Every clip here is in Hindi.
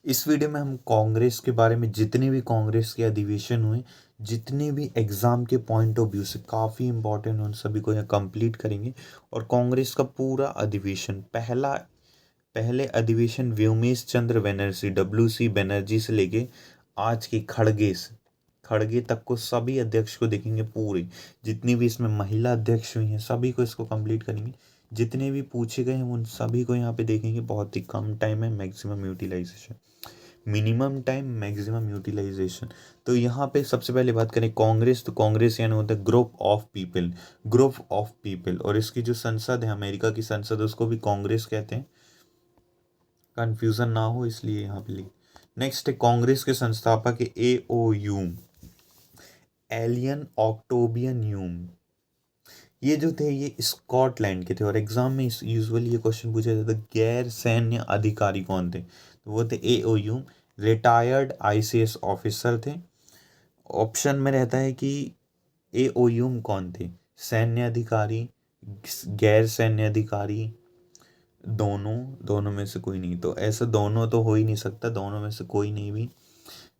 इस वीडियो में हम कांग्रेस के बारे में, जितने भी कांग्रेस के अधिवेशन हुए, जितने भी एग्जाम के पॉइंट ऑफ व्यू से काफ़ी इंपॉर्टेंट, उन सभी को यहाँ कंप्लीट करेंगे। और कांग्रेस का पूरा अधिवेशन, पहले अधिवेशन व्योमेश चंद्र बनर्जी, WC बनर्जी से लेके आज की खड़गे तक को सभी अध्यक्ष को देखेंगे पूरे। जितनी भी इसमें महिला अध्यक्ष हुई हैं सभी को इसको कंप्लीट करेंगे। जितने भी पूछे गए हैं उन सभी को यहाँ पे देखेंगे। बहुत ही कम टाइम है, maximum utilisation, minimum time maximum utilisation. तो यहाँ पे सबसे पहले बात करें कांग्रेस, तो कांग्रेस यानी होता है ग्रुप ऑफ पीपल। और इसकी जो संसद है, अमेरिका की संसद, उसको भी कांग्रेस कहते हैं, कंफ्यूजन ना हो इसलिए यहाँ पे लिख। नेक्स्ट है कांग्रेस के संस्थापक है AO ह्यूम, एलियन ऑक्टोबियन ह्यूम। ये जो थे ये स्कॉटलैंड के थे, और एग्जाम में यूजुअली ये क्वेश्चन पूछा जाता है गैर सैन्य अधिकारी कौन थे, तो वो थे AO Hume. Retired ICS officer थे। ऑप्शन में रहता है कि AO ह्यूम कौन थे, सैन्य अधिकारी, गैर सैन्य अधिकारी, दोनों में से कोई नहीं। तो ऐसा दोनों तो हो ही नहीं सकता, दोनों में से कोई नहीं भी।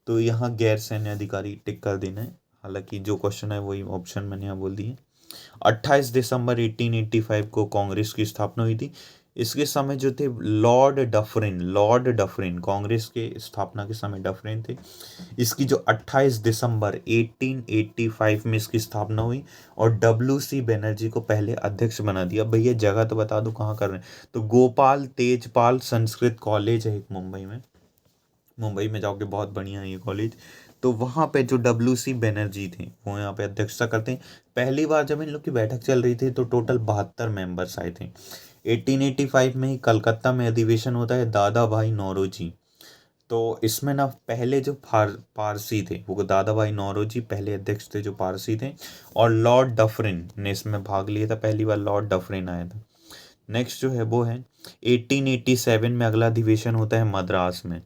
तो यहाँ गैर सैन्य अधिकारी टिक कर देना है। हालांकि जो क्वेश्चन है वही ऑप्शन मैंने यहाँ बोल दिए। 28 दिसंबर 1885 को कांग्रेस की स्थापना हुई थी। इसके समय जो थे लॉर्ड डफरिन कांग्रेस के स्थापना के समय डफरिन थे। इसकी जो 28 दिसंबर 1885 में इसकी स्थापना हुई, और WC बनर्जी को पहले अध्यक्ष बना दिया। भैया जगह तो बता दो कहाँ कर रहे हैं, तो गोपाल तेजपाल संस्कृत कॉलेज है एक मुंबई में जाओगे, बहुत बढ़िया है ये कॉलेज। तो वहाँ पे जो WC बनर्जी थे वो यहाँ पे अध्यक्षता करते हैं। पहली बार जब इन लोग की बैठक चल रही थी तो टोटल 72 मेंबर्स आए थे। 1885 में ही कलकत्ता में अधिवेशन होता है दादा भाई नौरोजी। तो इसमें ना पहले जो पारसी थे वो दादा भाई नौरोजी पहले अध्यक्ष थे जो पारसी थे, और लॉर्ड डफरिन ने इसमें भाग लिया था, पहली बार लॉर्ड डफरिन आया था। नेक्स्ट जो है वो है 1887 में अगला अधिवेशन होता है मद्रास में।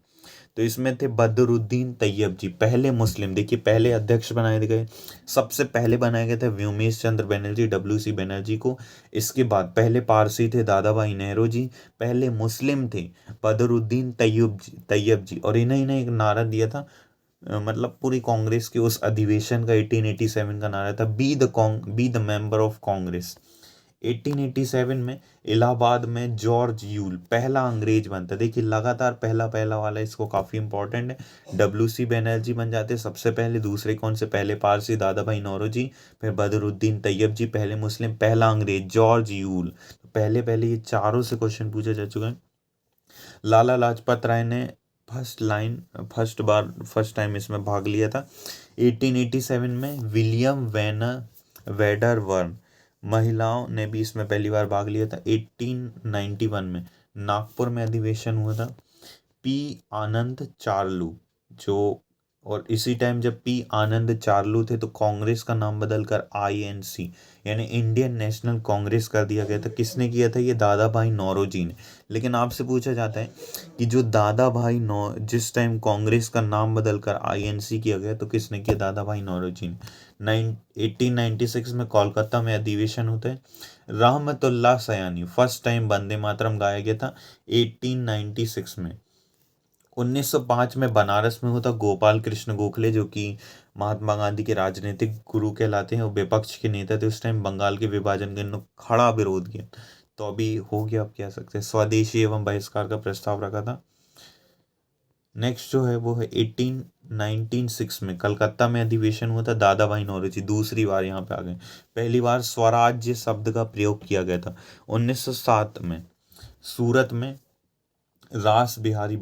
तो इसमें थे बदरुद्दीन तैयब जी, पहले मुस्लिम, देखिए पहले अध्यक्ष बनाए गए, सबसे पहले बनाए गए थे व्योमेश चंद्र बनर्जी, WC बनर्जी को। इसके बाद पहले पारसी थे दादा भाई नेहरू जी, पहले मुस्लिम थे बदरुद्दीन तैयब जी। और इन्हें इन्हें एक नारा दिया था, मतलब पूरी कांग्रेस के उस अधिवेशन का 1887 का नारा था, be the member of Congress. 1887 में इलाहाबाद में जॉर्ज यूल पहला अंग्रेज बनता है। देखिए लगातार पहला पहला वाला इसको काफ़ी इंपॉर्टेंट है। WC बनर्जी बन जाते हैं सबसे पहले, दूसरे कौन से, पहले पारसी दादा भाई नौरोजी, फिर बदरुद्दीन तैयब जी पहले मुस्लिम, पहला अंग्रेज जॉर्ज यूल। तो पहले पहले ये चारों से क्वेश्चन पूछा जा चुका है। लाला लाजपत राय ने फर्स्ट टाइम इसमें भाग लिया था 1887 में। विलियम वेडरवर्न, महिलाओं ने भी इसमें पहली बार भाग लिया था 1891 में। नागपुर में अधिवेशन हुआ था। P आनंद चार्लू जो, और इसी टाइम जब P आनंद चार्लू थे तो कांग्रेस का नाम बदलकर INC यानी इंडियन नेशनल कांग्रेस कर दिया गया था। किसने किया था ये, दादा भाई नौरोजी ने। लेकिन आपसे पूछा जाता है कि जो दादा भाई नौ जिस टाइम कांग्रेस का नाम बदलकर INC किया गया तो किसने किया, दादा भाई नौरोजी ने। 1896 में कोलकाता में अधिवेशन होता है। रहमतुल्लाह सयानी, फर्स्ट टाइम वंदे मातरम गाया गया था 1896 में। 1905 में बनारस में होता गोपाल कृष्ण गोखले, जो कि महात्मा गांधी के राजनीतिक गुरु कहलाते हैं, वो विपक्ष के नेता थे उस टाइम। बंगाल के विभाजन का इन्होंने खड़ा विरोध किया। तो अभी हो गया, आप कह सकते हैं स्वदेशी एवं बहिष्कार का प्रस्ताव रखा था। नेक्स्ट जो है वो है 1896 में कलकत्ता में अधिवेशन हुआ था दादा भाई नौरोजी, दूसरी बार यहाँ पे आ गए। पहली बार स्वराज्य शब्द का प्रयोग किया गया था 1907 में सूरत में। रास बिहारी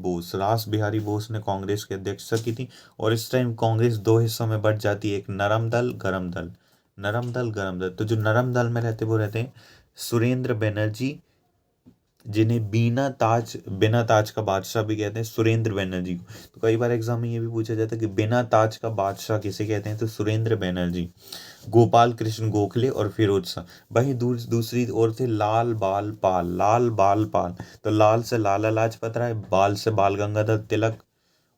बोस ने कांग्रेस की अध्यक्षता की थी। और इस टाइम कांग्रेस दो हिस्सों में बट जाती है, एक नरम दल गरम दल। तो जो नरम दल में रहते वो रहते हैं सुरेंद्र बनर्जी, जिन्हें बिना ताज का बादशाह भी कहते हैं, सुरेंद्र बनर्जी को। तो कई बार एग्जाम में ये भी पूछा जाता है कि बिना ताज का बादशाह किसे कहते हैं, तो सुरेंद्र बनर्जी। गोपाल कृष्ण गोखले और फिरोज शाह। वहीं दूसरी ओर थे लाल बाल पाल। तो लाल से लाला लाजपत राय, बाल से बाल गंगाधर तिलक,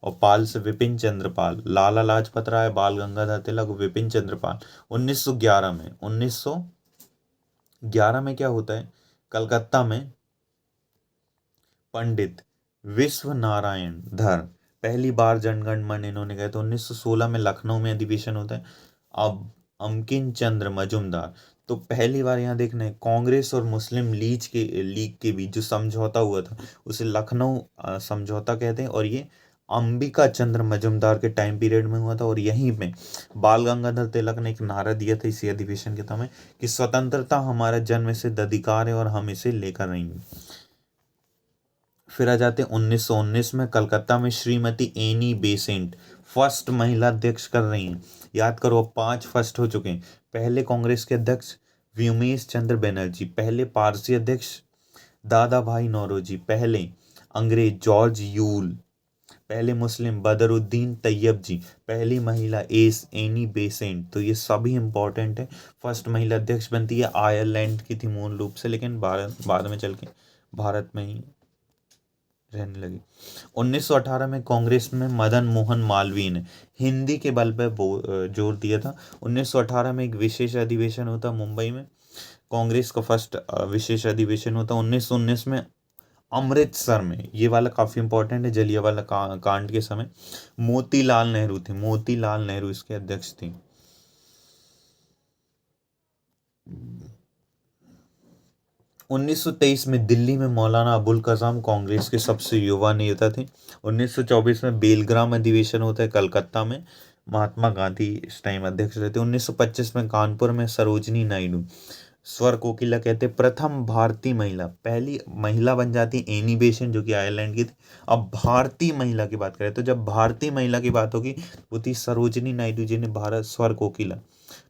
और पाल से विपिन चंद्र पाल। लाला लाजपत राय, बाल गंगाधर तिलक, विपिन चंद्र पाल। 1911 में क्या होता है, कलकत्ता में पंडित विश्व नारायण धर, पहली बार जनगण मन इन्होंने गए तो 1916 में लखनऊ में अधिवेशन होता है। अब अंकिम चंद्र मजूमदार, तो पहली बार यहाँ देखना है कांग्रेस और मुस्लिम लीग के बीच जो समझौता हुआ था उसे लखनऊ समझौता कहते हैं, और ये अंबिका चंद्र मजूमदार के टाइम पीरियड में हुआ था। और यहीं में बाल गंगाधर तिलक ने एक नारा दिया था इसी अधिवेशन के समय कि स्वतंत्रता हमारा जन्म सिद्ध अधिकार है और हम इसे लेकर रहेंगे। फिर आ जाते हैं 1919 में कलकत्ता में श्रीमती एनी बेसेंट फर्स्ट महिला अध्यक्ष कर रही हैं। याद करो अब 5 फर्स्ट हो चुके हैं। पहले कांग्रेस के अध्यक्ष व्योमेश चंद्र बनर्जी, पहले पारसी अध्यक्ष दादा भाई नौरोजी, पहले अंग्रेज जॉर्ज यूल, पहले मुस्लिम बदरुद्दीन तैयब जी, पहली महिला एस एनी बेसेंट। तो ये सभी इंपॉर्टेंट है। फर्स्ट महिला अध्यक्ष बनती है, आयरलैंड की थी मूल रूप से, लेकिन बाद में चल के भारत में ही रहने लगी। 1918 में कांग्रेस में मदन मोहन मालवीय ने हिंदी के बल पर जोर दिया था। 1918 में एक विशेष अधिवेशन होता मुंबई में, कांग्रेस का फर्स्ट विशेष अधिवेशन होता। 1919 में अमृतसर में, ये वाला काफ़ी इंपॉर्टेंट है, जलियांवाला कांड के समय मोतीलाल नेहरू थे, मोतीलाल नेहरू इसके अध्यक्ष थे। 1923 में दिल्ली में मौलाना अबुल कलाम कांग्रेस के सबसे युवा नेता थे। 1924 में बेलग्राम अधिवेशन होता है कलकत्ता में, महात्मा गांधी इस टाइम अध्यक्ष रहते। 1925 में कानपुर में सरोजनी नायडू, स्वर कोकिला कहते, प्रथम भारतीय महिला, पहली महिला बन जाती एनी बेसेंट जो कि आयरलैंड की थी। अब भारतीय महिला की बात करें तो जब भारतीय महिला की बात होगी वो थी सरोजनी नायडू जी ने, भारत स्वर कोकिला,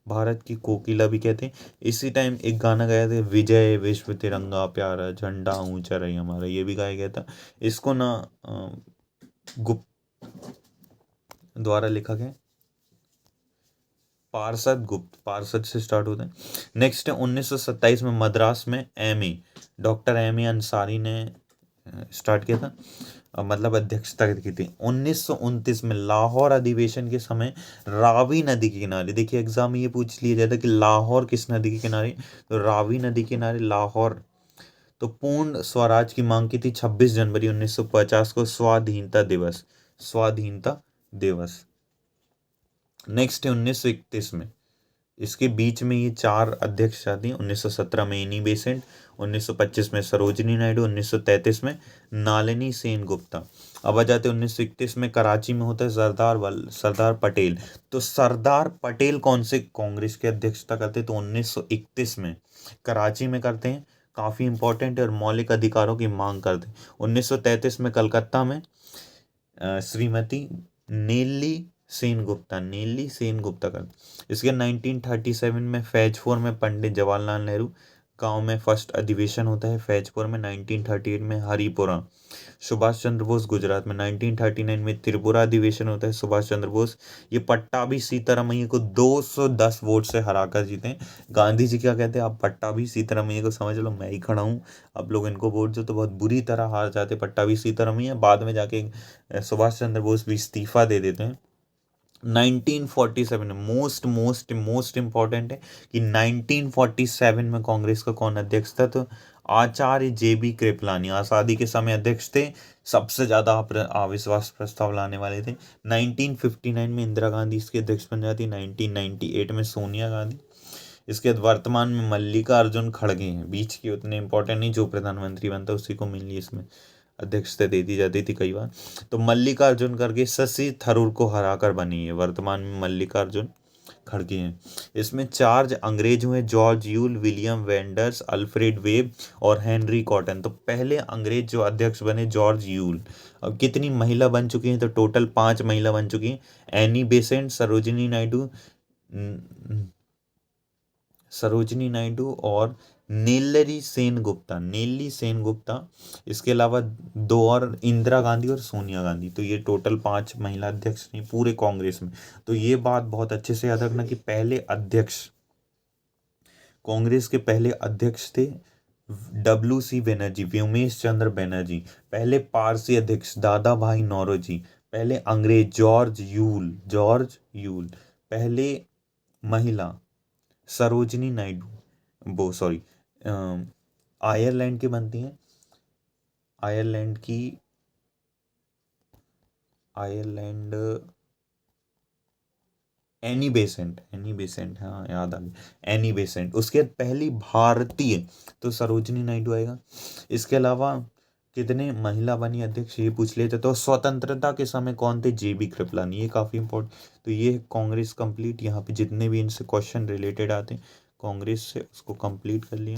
भारत की कोकिला भी कहते हैं। इसी टाइम एक गाना गाया था, विजय विश्व तिरंगा प्यारा झंडा ऊंचा रही हमारा, ये भी गाया गया था। इसको ना गुप्त द्वारा लिखा गया, पार्षद गुप्त, पार्षद से स्टार्ट होता है। नेक्स्ट है 1927 में मद्रास में MA doctor M A Ansari ने स्टार्ट किया था, मतलब अध्यक्षता की थी। 1929 में लाहौर अधिवेशन के समय रावी नदी के किनारे, देखिए एग्जाम में ये पूछ लिया जाता है कि लाहौर किस नदी के किनारे, तो रावी नदी के किनारे लाहौर। तो पूर्ण स्वराज की मांग की थी 26 जनवरी 1950 को, स्वाधीनता दिवस, स्वाधीनता दिवस। नेक्स्ट है 1931 में, इसके बीच में ये 4 अध्यक्ष आती हैं। 1917 में एनी बेसेंट, 1925 में सरोजनी नायडू, 1933 में नालिनी सेन गुप्ता। अब आ जाते हैं 1931 में कराची में होता है सरदार पटेल। तो सरदार पटेल कौन से कांग्रेस के अध्यक्षता करते, तो 1931 में कराची में करते हैं, काफ़ी इंपॉर्टेंट है, और मौलिक अधिकारों की मांग करते हैं। 1933 में कलकत्ता में श्रीमती नेली सेन गुप्ता का। इसके 1937 में फैजपुर में पंडित जवाहरलाल नेहरू गांव में फर्स्ट अधिवेशन होता है फैजपुर में। 1938 में हरिपुरा, सुभाष चंद्र बोस गुजरात में। 1939 में त्रिपुरा अधिवेशन होता है, सुभाष चंद्र बोस, ये पट्टाभी सीतारमैया को 210 वोट से हराकर जीते हैं। गांधी जी क्या कहते हैं, आप पट्टाभी सीतारमैया को समझ लो, मैं ही खड़ा हूँ, आप लोग इनको वोट दो, तो बहुत बुरी तरह हार जाते पट्टाभी सीतारमैया। बाद में जाके सुभाष चंद्र बोस भी इस्तीफा दे देते हैं। 1947 मोस्ट मोस्ट मोस्ट इंपॉर्टेंट है कि 1947 में कांग्रेस का कौन अध्यक्ष था, तो आचार्य जे बी कृपलानी आज़ादी के समय अध्यक्ष थे, सबसे ज़्यादा अविश्वास प्रस्ताव लाने वाले थे। 1959 में इंदिरा गांधी इसके अध्यक्ष बन जाती, 1998 में सोनिया गांधी। इसके बाद वर्तमान में मल्लिकार्जुन खड़गे हैं, बीच की उतने इंपॉर्टेंट नहीं, जो प्रधानमंत्री बनता है उसी को मिली इसमें अध्यक्षता दे दी जाती थी कई बार। तो मल्लिकार्जुन खड़गे शशि थरूर को हराकर बनी है, वर्तमान में मल्लिकार्जुन खड़गे हैं। इसमें 4 अंग्रेज हुए, George Yule, William vendors, Alfred web और हेनरी कॉटन। तो पहले अंग्रेज जो अध्यक्ष बने जॉर्ज यूल। अब कितनी महिला बन चुकी हैं, तो टोटल 5 महिला बन चुकी हैं, एनी बेसेंट, सरोजनी नायडू और नेल्ली सेन गुप्ता। इसके अलावा 2 और, इंदिरा गांधी और सोनिया गांधी। तो ये टोटल 5 महिला अध्यक्ष नहीं पूरे कांग्रेस में। तो ये बात बहुत अच्छे से याद रखना कि पहले अध्यक्ष, कांग्रेस के पहले अध्यक्ष थे WC बनर्जी, व्योमेश चंद्र बनर्जी। पहले पारसी अध्यक्ष दादा भाई नौरोजी। पहले अंग्रेज जॉर्ज यूल। पहले महिला सरोजनी नायडू, वो सॉरी आयरलैंड की बनती हैं, आयरलैंड की आयरलैंड, एनी बेसेंट, हाँ याद आ गया, एनी बेसेंट। उसके बाद पहली भारतीय तो सरोजनी नायडू आएगा। इसके अलावा कितने महिला बनी अध्यक्ष ये पूछ लेते तो स्वतंत्रता के समय कौन थे, JB कृपलानी, ये काफ़ी इंपॉर्टेंट। तो ये है कांग्रेस कंप्लीट, यहाँ पे जितने भी इनसे क्वेश्चन रिलेटेड आते हैं कांग्रेस से, उसको कंप्लीट कर लिए।